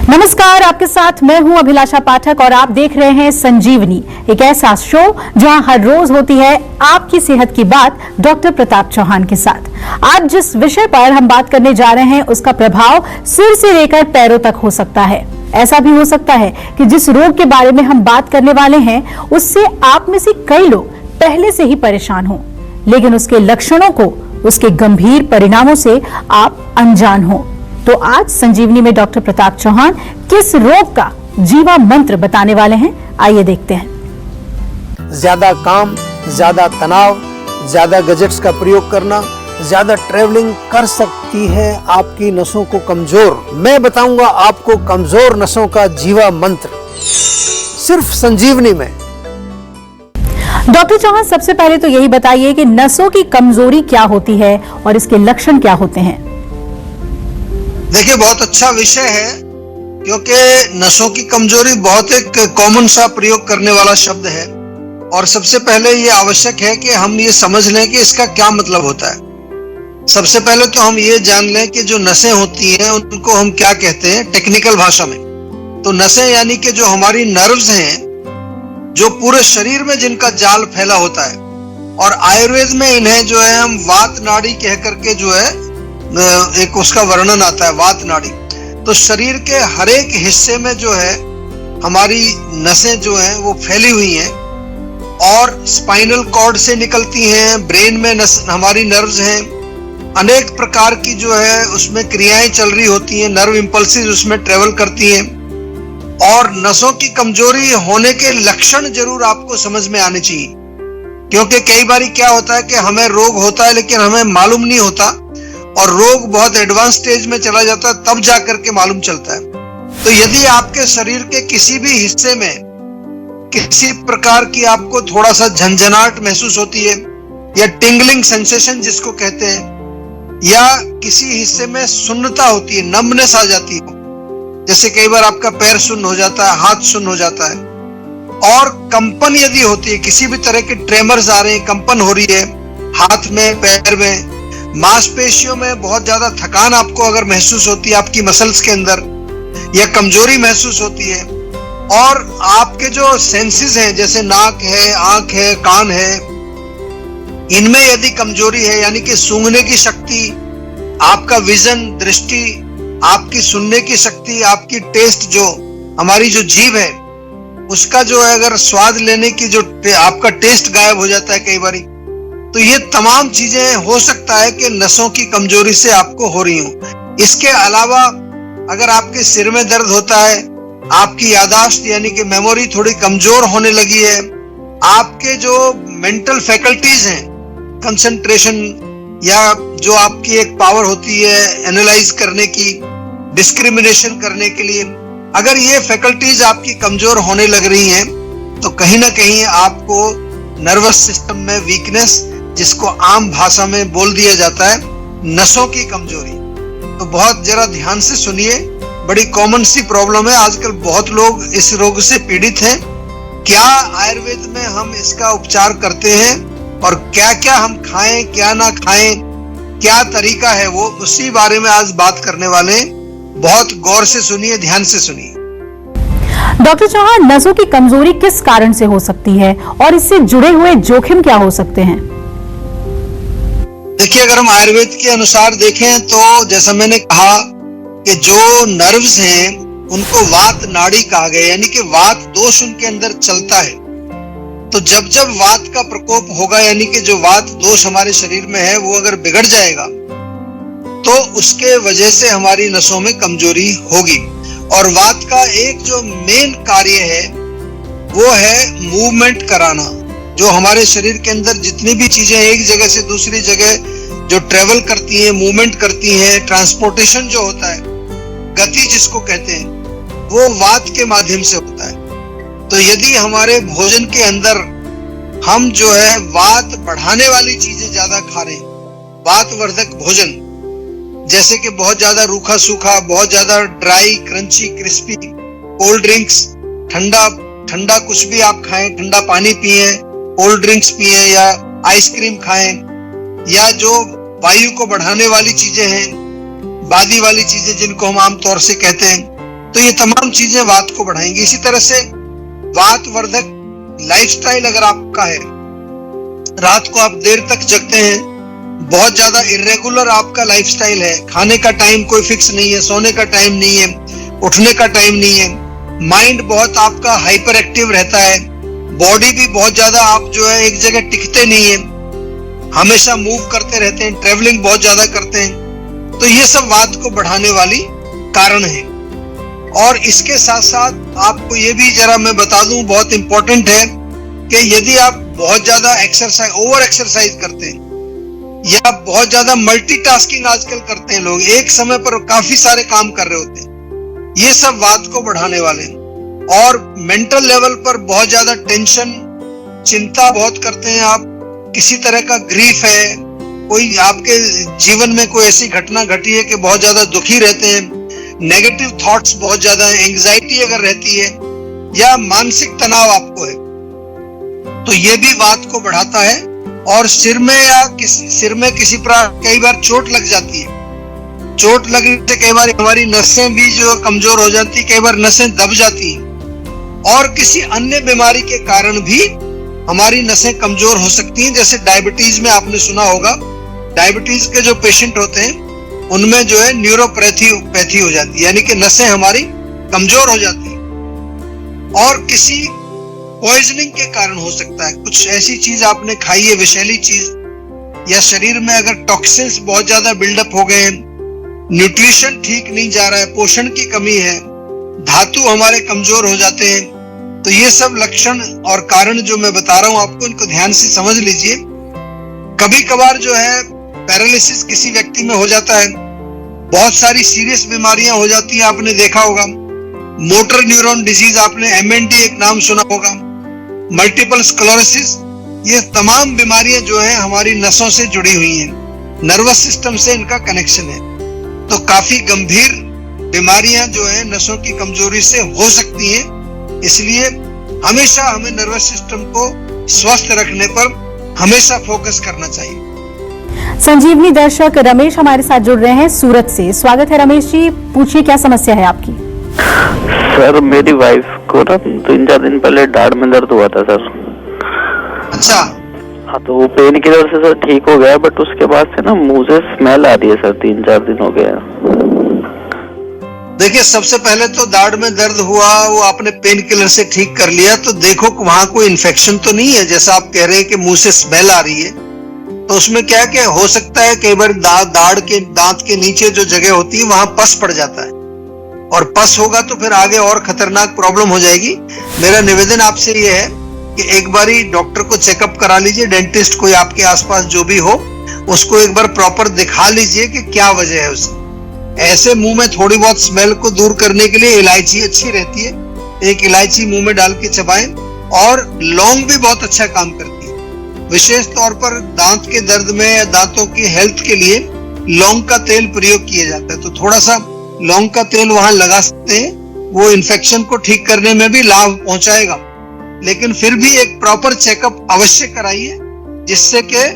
नमस्कार, आपके साथ मैं हूं अभिलाषा पाठक और आप देख रहे हैं संजीवनी, एक ऐसा शो जहां हर रोज होती है आपकी सेहत की बात डॉक्टर प्रताप चौहान के साथ। आज जिस विषय पर हम बात करने जा रहे हैं उसका प्रभाव सिर से लेकर पैरों तक हो सकता है। ऐसा भी हो सकता है कि जिस रोग के बारे में हम बात करने वाले हैं उससे आप में से कई लोग पहले से ही परेशान हों, लेकिन उसके लक्षणों को, उसके गंभीर परिणामों से आप अनजान हों। तो आज संजीवनी में डॉक्टर प्रताप चौहान किस रोग का जीवा मंत्र बताने वाले हैं, आइए देखते हैं। ज्यादा काम, ज्यादा तनाव, ज्यादा गैजेट्स का प्रयोग करना, ज्यादा ट्रैवलिंग कर सकती है आपकी नसों को कमजोर। मैं बताऊंगा आपको कमजोर नसों का जीवा मंत्र सिर्फ संजीवनी में। डॉक्टर चौहान, सबसे पहले तो यही बताइए कि नसों की कमजोरी क्या होती है और इसके लक्षण क्या होते हैं। देखिए, बहुत अच्छा विषय है क्योंकि नसों की कमजोरी बहुत एक कॉमन सा प्रयोग करने वाला शब्द है और सबसे पहले ये आवश्यक है कि हम ये समझ लें कि इसका क्या मतलब होता है। सबसे पहले तो हम ये जान लें कि जो नसें होती हैं उनको हम क्या कहते हैं टेक्निकल भाषा में। तो नसें यानी कि जो हमारी नर्व्स हैं, जो पूरे शरीर में जिनका जाल फैला होता है, और आयुर्वेद में इन्हें जो है हम वात नाड़ी कह करके जो है एक उसका वर्णन आता है, वात नाड़ी। तो शरीर के हर एक हिस्से में जो है हमारी नसें जो हैं वो फैली हुई हैं और स्पाइनल कॉर्ड से निकलती हैं, ब्रेन में हमारी नर्व्स हैं, अनेक प्रकार की जो है उसमें क्रियाएं चल रही होती हैं, नर्व इंपल्सेस उसमें ट्रेवल करती हैं। और नसों की कमजोरी होने के लक्षण जरूर आपको समझ में आने चाहिए, क्योंकि कई बार क्या होता है कि हमें रोग होता है लेकिन हमें मालूम नहीं होता और रोग बहुत एडवांस स्टेज में चला जाता है, तब जाकर के मालूम चलता है। तो यदि आपके शरीर के किसी भी हिस्से में किसी प्रकार की आपको थोड़ा सा झंझनाहट महसूस होती है या टिंगलिंग सेंसेशन जिसको कहते हैं, या किसी हिस्से में सुन्नता होती है, नमनेस आ जाती है, जैसे कई बार आपका पैर सुन्न हो जाता है, हाथ सुन्न हो जाता है, और कंपन यदि होती है, किसी भी तरह के ट्रेमर्स आ रहे हैं, कंपन हो रही है हाथ में, पैर में, मांसपेशियों में बहुत ज्यादा थकान आपको अगर महसूस होती है आपकी मसल्स के अंदर, या कमजोरी महसूस होती है, और आपके जो सेंसेस हैं जैसे नाक है, आंख है, कान है, इनमें यदि कमजोरी है, यानी कि सूंघने की शक्ति, आपका विजन, दृष्टि, आपकी सुनने की शक्ति, आपकी टेस्ट, जो हमारी जो जीभ है उसका जो है अगर स्वाद लेने की जो आपका टेस्ट गायब हो जाता है कई बारी, तो ये तमाम चीजें हो सकता है कि नसों की कमजोरी से आपको हो रही हो। इसके अलावा अगर आपके सिर में दर्द होता है, आपकी याददाश्त यानी कि मेमोरी थोड़ी कमजोर होने लगी है, आपके जो मेंटल फैकल्टीज हैं, कंसंट्रेशन या जो आपकी एक पावर होती है एनालाइज करने की, डिस्क्रिमिनेशन करने के लिए, अगर ये फैकल्टीज आपकी कमजोर होने लग रही हैं तो कहीं ना कहीं आपको नर्वस सिस्टम में वीकनेस, जिसको आम भाषा में बोल दिया जाता है नसों की कमजोरी। तो बहुत जरा ध्यान से सुनिए, बड़ी कॉमन सी प्रॉब्लम है, आजकल बहुत लोग इस रोग से पीड़ित हैं। क्या आयुर्वेद में हम इसका उपचार करते हैं और क्या क्या हम खाएं, क्या ना खाएं, क्या तरीका है, वो उसी बारे में आज बात करने वाले हैं। बहुत गौर से सुनिए, ध्यान से सुनिए। डॉक्टर चौहान, नसों की कमजोरी किस कारण से हो सकती है और इससे जुड़े हुए जोखिम क्या हो सकते हैं? देखिए, अगर हम आयुर्वेद के अनुसार देखें तो जैसा मैंने कहा कि जो नर्व्स हैं उनको वात नाड़ी कहा गया, यानी कि वात दोष उनके अंदर चलता है। तो जब जब वात का प्रकोप होगा, यानी कि जो वात दोष हमारे शरीर में है वो अगर बिगड़ जाएगा तो उसके वजह से हमारी नसों में कमजोरी होगी। और वात का एक जो मेन कार्य है वो है मूवमेंट कराना। जो हमारे शरीर के अंदर जितनी भी चीजें एक जगह से दूसरी जगह जो ट्रेवल करती हैं, मूवमेंट करती हैं, ट्रांसपोर्टेशन जो होता है, गति जिसको कहते हैं, वो वात के माध्यम से होता है। तो यदि हमारे भोजन के अंदर हम जो है वात बढ़ाने वाली चीजें ज्यादा खा रहे हैं, वातवर्धक भोजन, जैसे कि बहुत ज्यादा रूखा सूखा, बहुत ज्यादा dry, crunchy, crispy, cold drinks, ठंडा ठंडा कुछ भी आप खाएं, ठंडा पानी पिए, कोल्ड ड्रिंक्स पिए या आइसक्रीम खाएं, या जो वायु को बढ़ाने वाली चीजें हैं, बादी वाली चीजें जिनको हम आमतौर से कहते हैं, तो ये तमाम चीजें वात को बढ़ाएंगी। इसी तरह से वात वर्धक लाइफस्टाइल अगर आपका है, रात को आप देर तक जगते हैं, बहुत ज्यादा इरेगुलर आपका लाइफस्टाइल है, खाने का टाइम कोई फिक्स नहीं है, सोने का टाइम नहीं है, उठने का टाइम नहीं है, माइंड बहुत आपका हाइपर एक्टिव रहता है, बॉडी भी बहुत ज्यादा आप जो है एक जगह टिकते नहीं है, हमेशा मूव करते रहते हैं, ट्रेवलिंग बहुत ज्यादा करते हैं, तो ये सब वात को बढ़ाने वाली कारण है। और इसके साथ साथ आपको ये भी जरा मैं बता दूं, बहुत इंपॉर्टेंट है कि यदि आप बहुत ज्यादा एक्सरसाइज, ओवर एक्सरसाइज करते हैं या बहुत ज्यादा मल्टीटास्किंग आजकल करते हैं लोग, एक समय पर काफी सारे काम कर रहे होते हैं, ये सब वात को बढ़ाने वाले हैं। और मेंटल लेवल पर बहुत ज्यादा टेंशन, चिंता बहुत करते हैं आप, किसी तरह का ग्रीफ है, कोई आपके जीवन में कोई ऐसी घटना घटी है कि बहुत ज्यादा दुखी रहते हैं, नेगेटिव थॉट्स बहुत ज्यादा है, एंग्जाइटी अगर रहती है या मानसिक तनाव आपको है, तो ये भी वात को बढ़ाता है। और सिर में किसी प्रकार कई बार चोट लग जाती है, चोट लगने से कई बार हमारी नसें भी जो कमजोर हो जाती है, कई बार नसें दब जाती हैं, और किसी अन्य बीमारी के कारण भी हमारी नसें कमजोर हो सकती हैं। जैसे डायबिटीज में आपने सुना होगा, डायबिटीज के जो पेशेंट होते हैं उनमें जो है न्यूरोपैथी हो जाती है, यानी कि नसें हमारी कमजोर हो जाती है। और किसी पॉइजनिंग के कारण हो सकता है, कुछ ऐसी चीज आपने खाई है, विषैली चीज, या शरीर में अगर टॉक्सिन्स बहुत ज्यादा बिल्डअप हो गए हैं, न्यूट्रिशन ठीक नहीं जा रहा है, पोषण की कमी है, धातु हमारे कमजोर हो जाते हैं, तो ये सब लक्षण और कारण जो मैं बता रहा हूं आपको, इनको ध्यान से समझ लीजिए। कभी कभार जो है पैरालिसिस किसी व्यक्ति में हो जाता है, बहुत सारी सीरियस बीमारियां हो जाती हैं, आपने देखा होगा, मोटर न्यूरॉन डिजीज, आपने MND एक नाम सुना होगा, मल्टीपल स्क्लेरोसिस, ये तमाम बीमारियां जो है हमारी नसों से जुड़ी हुई हैं, नर्वस सिस्टम से इनका कनेक्शन है। तो काफी गंभीर बीमारियां जो है नसों की कमजोरी से हो सकती हैं, इसलिए हमेशा हमें नर्वस सिस्टम को स्वस्थ रखने पर हमेशा फोकस करना चाहिए। संजीवनी दर्शक रमेश हमारे साथ जुड़ रहे हैं सूरत से। स्वागत है रमेश जी, पूछिए क्या समस्या है आपकी। सर मेरी वाइफ को ना 3-4 दिन पहले दाढ़ में दर्द हुआ था सर। अच्छा। हाँ, तो वो पेन किलर से सर ठीक हो गया, बट उसके बाद से ना मुंह से स्मेल आ रही है सर, 3-4 दिन हो गया। देखिए, सबसे पहले तो दाढ़ में दर्द हुआ, वो आपने पेन किलर से ठीक कर लिया, तो देखो वहां कोई इन्फेक्शन तो नहीं है, जैसा आप कह रहे हैं कि मुंह से स्मेल आ रही है, तो उसमें क्या है कि हो सकता है कई बार दांत के नीचे जो जगह होती है वहां पस पड़ जाता है, और पस होगा तो फिर आगे और खतरनाक प्रॉब्लम हो जाएगी। मेरा निवेदन आपसे ये है कि एक बारी डॉक्टर को चेकअप करा लीजिए, डेंटिस्ट कोई आपके आसपास जो भी हो उसको एक बार प्रॉपर दिखा लीजिए कि क्या वजह है उसे। ऐसे मुंह में थोड़ी बहुत स्मेल को दूर करने के लिए इलायची अच्छी रहती है, एक इलायची मुंह में डाल के चबाएं, और लौंग भी बहुत अच्छा काम करती है। विशेष तौर पर दांत के दर्द में या दांतों की हेल्थ के लिए लौंग का तेल प्रयोग किया जाता है, तो थोड़ा सा लौंग का तेल वहां लगा सकते हैं, वो इन्फेक्शन को ठीक करने में भी लाभ पहुंचाएगा। लेकिन फिर भी एक प्रॉपर चेकअप अवश्य कराइए, जिससे कि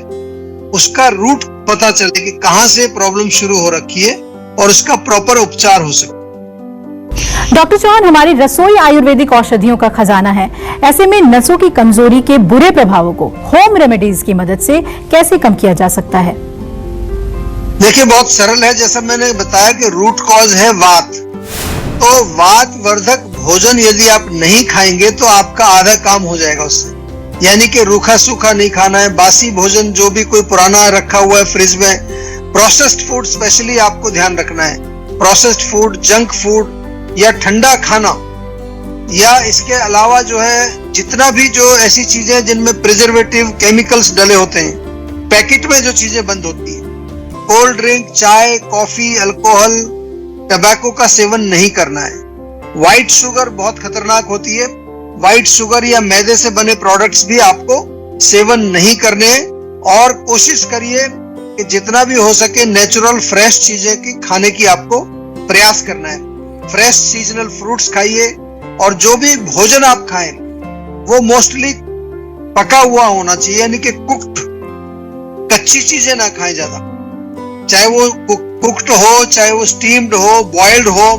उसका रूट पता चले कि कहां से प्रॉब्लम शुरू हो रखी है और उसका प्रॉपर उपचार हो सके। डॉक्टर चौहान, हमारी रसोई आयुर्वेदिक औषधियों का खजाना है, ऐसे में नसों की कमजोरी के बुरे प्रभावों को होम रेमेडीज की मदद से कैसे कम किया जा सकता है? देखिए, बहुत सरल है, जैसा मैंने बताया कि रूट कॉज है वात, तो वात वर्धक भोजन यदि आप नहीं खाएंगे तो आपका आधा काम हो जाएगा उससे। यानी कि रूखा सूखा नहीं खाना है, बासी भोजन जो भी कोई पुराना रखा हुआ है फ्रिज में, प्रोसेस्ड फूड स्पेशली आपको ध्यान रखना है, प्रोसेस्ड फूड, जंक फूड या ठंडा खाना, या इसके अलावा जो है जितना भी जो ऐसी चीजें जिनमें प्रिजर्वेटिव केमिकल्स डले होते हैं, पैकेट में जो चीजें बंद होती है, कोल्ड ड्रिंक, चाय, कॉफी, अल्कोहल, टबैको का सेवन नहीं करना है। व्हाइट शुगर बहुत खतरनाक होती है, व्हाइट शुगर या मैदे से बने प्रोडक्ट्स भी आपको सेवन नहीं करने हैं, और कोशिश करिए कि जितना भी हो सके नेचुरल फ्रेश चीजें की खाने की आपको प्रयास करना है। फ्रेश सीजनल फ्रूट्स खाइए, और जो भी भोजन आप खाएं वो मोस्टली पका हुआ होना चाहिए, यानी कि कुक्ड, कच्ची चीजें ना खाएं ज्यादा, चाहे वो कुक्ड हो, चाहे वो स्टीम्ड हो, बॉइल्ड हो,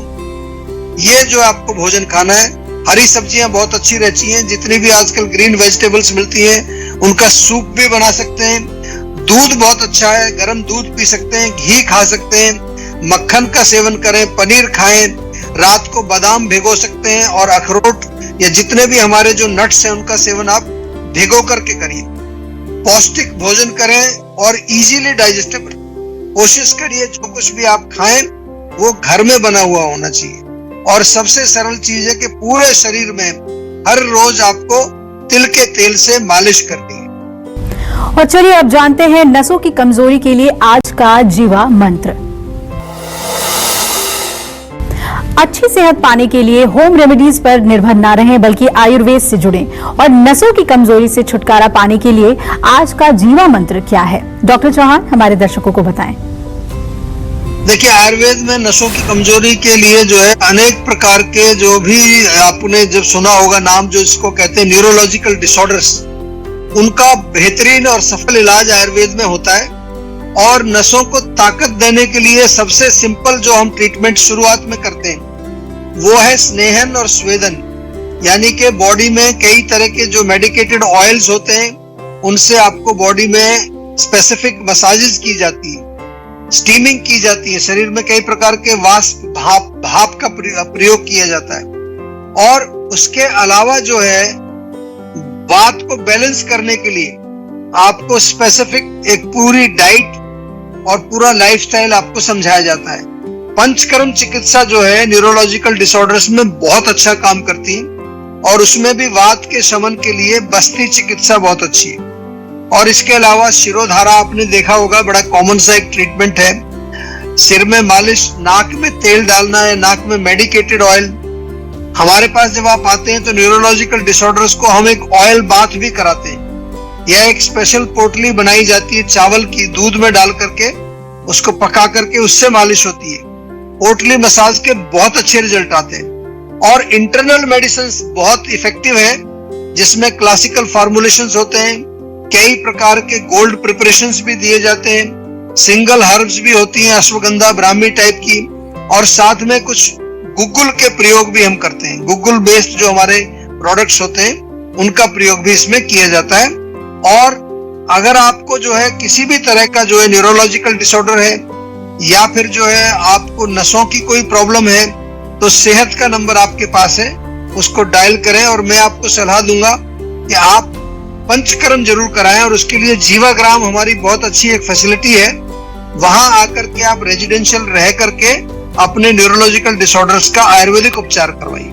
ये जो आपको भोजन खाना है, हरी सब्जियां बहुत अच्छी रहती हैं, जितनी भी आजकल ग्रीन वेजिटेबल्स मिलती हैं उनका सूप भी बना सकते हैं। दूध बहुत अच्छा है, गर्म दूध पी सकते हैं, घी खा सकते हैं, मक्खन का सेवन करें, पनीर खाएं, रात को बादाम भिगो सकते हैं और अखरोट या जितने भी हमारे जो नट्स हैं उनका सेवन आप भिगो करके करिए। पौष्टिक भोजन करें और इजीली डाइजेस्टेबल। कोशिश करिए जो कुछ भी आप खाएं वो घर में बना हुआ होना चाहिए। और सबसे सरल चीज है कि पूरे शरीर में हर रोज आपको तिल के तेल से मालिश करनी है। और चलिए अब जानते हैं नसों की कमजोरी के लिए आज का जीवा मंत्र। अच्छी सेहत पाने के लिए होम रेमेडीज पर निर्भर ना रहें, बल्कि आयुर्वेद से जुड़ें। और नसों की कमजोरी से छुटकारा पाने के लिए आज का जीवा मंत्र क्या है, डॉक्टर चौहान हमारे दर्शकों को बताएं। देखिए, आयुर्वेद में नसों की कमजोरी के लिए जो है अनेक प्रकार के, जो भी आपने जब सुना होगा नाम, जो इसको कहते हैं न्यूरोलॉजिकल डिसऑर्डर्स, उनका बेहतरीन और सफल इलाज आयुर्वेद में होता है। और नसों को ताकत देने के लिए सबसे सिंपल जो हम ट्रीटमेंट शुरुआत में करते हैं वो है स्नेहन और स्वेदन। यानी कि बॉडी में कई तरह के जो मेडिकेटेड ऑयल्स होते हैं उनसे आपको बॉडी में स्पेसिफिक मसाजेस की जाती है, स्टीमिंग की जाती है, शरीर में कई प्रकार के वाष्प भाप का प्रयोग किया जाता है। और उसके अलावा जो है बात को बैलेंस करने के लिए आपको स्पेसिफिक एक पूरी डाइट और पूरा लाइफस्टाइल आपको समझाया जाता है। पंचकर्म चिकित्सा जो है न्यूरोलॉजिकल डिसऑर्डर्स में बहुत अच्छा काम करती है और उसमें भी वात के शमन के लिए बस्ती चिकित्सा बहुत अच्छी है। और इसके अलावा शिरोधारा आपने देखा होगा, बड़ा कॉमन सा एक ट्रीटमेंट है। सिर में मालिश, नाक में तेल डालना है, नाक में मेडिकेटेड ऑयल। हमारे पास जब आप आते हैं तो न्यूरोलॉजिकल डिसऑर्डर्स को हम एक ऑयल बाथ भी कराते हैं। यह एक स्पेशल पोटली बनाई जाती है चावल की, दूध में डाल करके उसको पका करके उससे मालिश होती है। पोटली मसाज के बहुत अच्छे रिजल्ट आते हैं। और इंटरनल मेडिसिन बहुत इफेक्टिव है, जिसमें क्लासिकल फार्मुलेशंस होते हैं, कई प्रकार के गोल्ड प्रिपरेशंस भी दिए जाते हैं, सिंगल हर्ब्स भी होती हैं, अश्वगंधा ब्राह्मी टाइप की, और साथ में कुछ गुग्गुल के प्रयोग भी हम करते हैं। गुग्गुल बेस्ड जो हमारे प्रोडक्ट्स होते हैं उनका प्रयोग भी इसमें किया जाता है। और अगर आपको जो है किसी भी तरह का जो है न्यूरोलॉजिकल डिसऑर्डर है या फिर जो है आपको नसों की कोई प्रॉब्लम है तो सेहत का नंबर आपके पास है, उसको डायल करें। और मैं आपको सलाह दूंगा कि आप पंचकर्म जरूर कराएं। और उसके लिए जीवाग्राम हमारी बहुत अच्छी एक फैसिलिटी है, वहां आकर के आप रेजिडेंशियल रह करके अपने न्यूरोलॉजिकल डिसऑर्डर्स का आयुर्वेदिक उपचार करवाइए।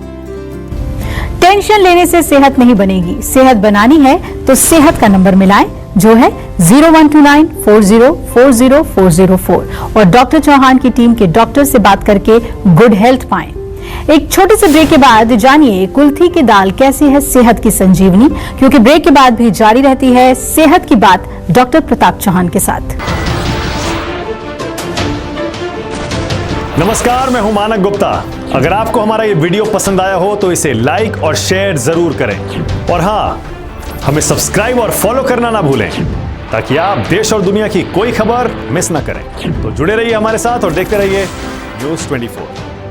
टेंशन लेने से सेहत नहीं बनेगी, सेहत बनानी है तो सेहत का नंबर मिलाएं, जो है 012940404004। और डॉक्टर चौहान की टीम के डॉक्टर से बात करके गुड हेल्थ पाएं। एक छोटे से ब्रेक के बाद जानिए कुल्थी की दाल कैसी है सेहत की संजीवनी, क्योंकि ब्रेक के बाद भी जारी रहती है सेहत की बात डॉक्टर प्रताप चौहान के साथ। नमस्कार, मैं हूं मानक गुप्ता। अगर आपको हमारा ये वीडियो पसंद आया हो तो इसे लाइक और शेयर जरूर करें। और हाँ, हमें सब्सक्राइब और फॉलो करना ना भूलें, ताकि आप देश और दुनिया की कोई खबर मिस ना करें। तो जुड़े रहिए हमारे साथ और देखते रहिए न्यूज़ 24।